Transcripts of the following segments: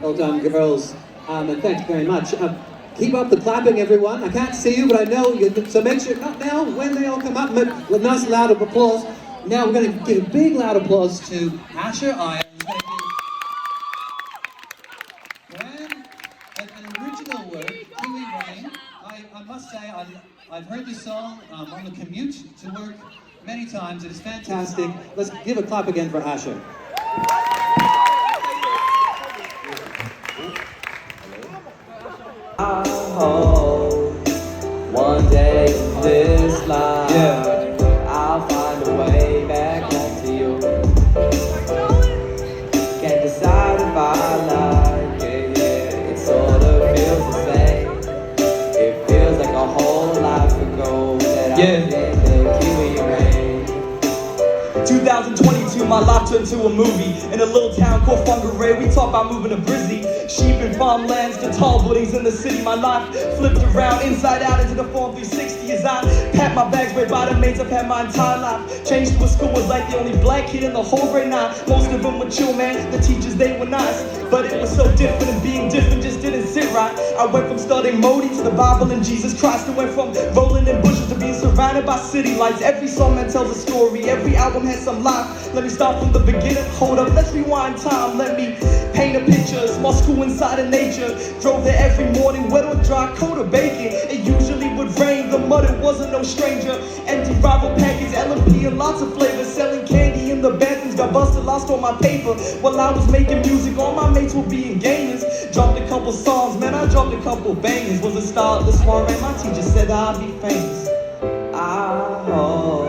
Well done, girls. And thanks very much. Keep up the clapping, everyone. I can't see you, but I know you. So make sure, not now, when they all come up, but with nice loud applause. Now we're going to give a big loud applause to Asher Iron. An original work, Kiwi Rain. I must say, I've heard this song on the commute to work many times. It is fantastic. Let's give a clap again for Asher. I hope one day in this life, I'll find a way back home to you. Can't decide if I like it, it sort of feels the same. It feels like a whole life ago that I was in the Kiwi rain. 2022, my life turned to a movie. In a little town called Fungaray, we talk about moving to Brizzy. Sheep and farmlands to tall buildings in the city. My life flipped around inside out into the form 360 as I packed my bags right by the maids. I've had my entire life. Changed to a school, was like the only black kid in the whole grade 9. Most of them were chill, man. The teachers, they were nice. But it was so different, and being different just didn't sit right. I went from studying Modi to the Bible and Jesus Christ. I went from rolling in bushes to being surrounded by city lights. Every song man tells a story, every album has some life. Let me start from the beginning, hold up, let's rewind time. Let me paint a picture, small school inside of nature. Drove there every morning, wet or dry, cold or baking. It usually would rain, the mud, it wasn't no stranger. Empty rival packets, LMP and lots of flavors. Selling candy in the bathrooms, got busted, lost all my paper. While I was making music, all my mates were being gamers. Dropped a couple songs, man, I dropped a couple bangers. Was a star of the soiree, my teacher said I'd be famous. I hope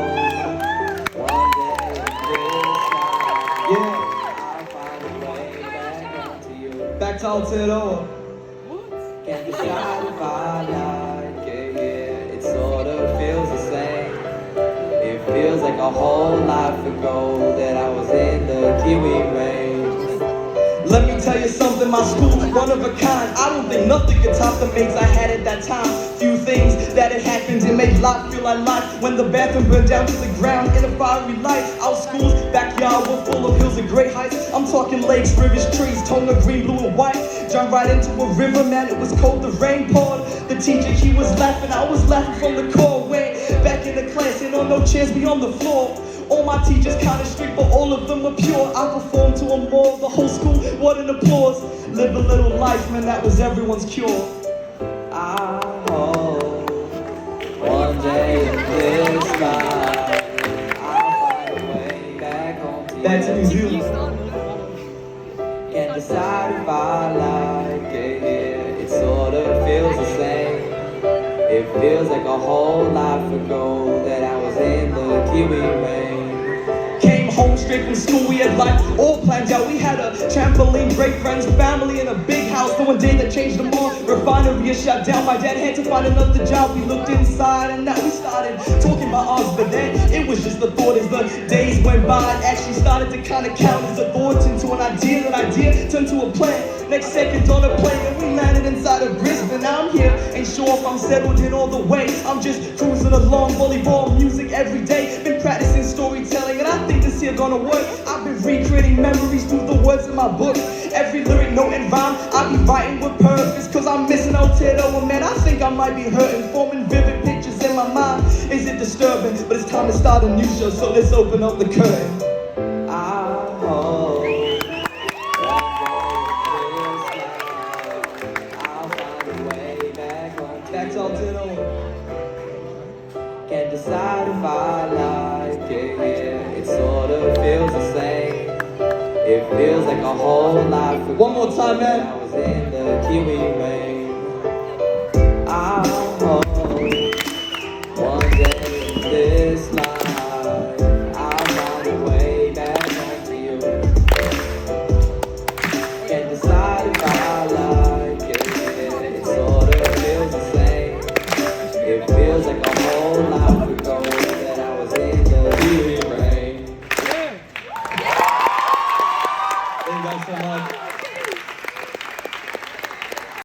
one day I'll find a way back home to you. Back to Aotearoa. Can't decide if I like it, yeah. It sort of feels the same. It feels like a whole life ago that I was in the Kiwi rain. Let me tell you something, my school, one of a kind. I don't think nothing could top the mates I had at that time. Few things that had happened to make life feel like life. When the bathroom burned down to the ground in a fiery light. Our school's backyard were full of hills and great heights. I'm talking lakes, rivers, trees, Tonga, green, blue, and white. Jumped right into a river, man, it was cold, the rain poured. The teacher, he was laughing, I was laughing from the core. Way back in the class, ain't on no chairs, we on the floor. All my teachers kinda strict, but all of them were pure. I performed to them all, the whole school, what an applause. Live a little life, man, that was everyone's cure. I hope one day in this life I'll find a way back home to you. Back to New Zealand. Can't decide if I like it, yeah. It sort of feels the same. It feels like a whole life ago that I was in the Kiwi rain. Came home straight from school, we had life all planned out. We had a trampoline, great friends, family, and a big house. The one day that changed them all, refinery is shut down. My dad had to find another job. We looked inside and now we started talking about ours. But then it was just a thought as the days went by. It actually started to kind of count as a thought into an idea. That idea turned to a plan. Next second on a plane and we landed inside of Brisbane. Now I'm here, ain't sure if I'm settled in all the way. I'm just cruising along, volleyball, music every day. Been practicing storytelling and I think this here gonna work. I've been recreating memories through the words in my book. Every lyric, note and rhyme, I be writing with purpose. Cause I'm missing Aotearoa, man, I think I might be hurting. Forming vivid pictures in my mind, is it disturbing? But it's time to start a new show, so let's open up the curtain. I hope back to Aotearoa. Can't decide if I like it, yeah. It sort of feels the same. It feels like a whole life ago. One more time, man. I was in the Kiwi rain. I hope one day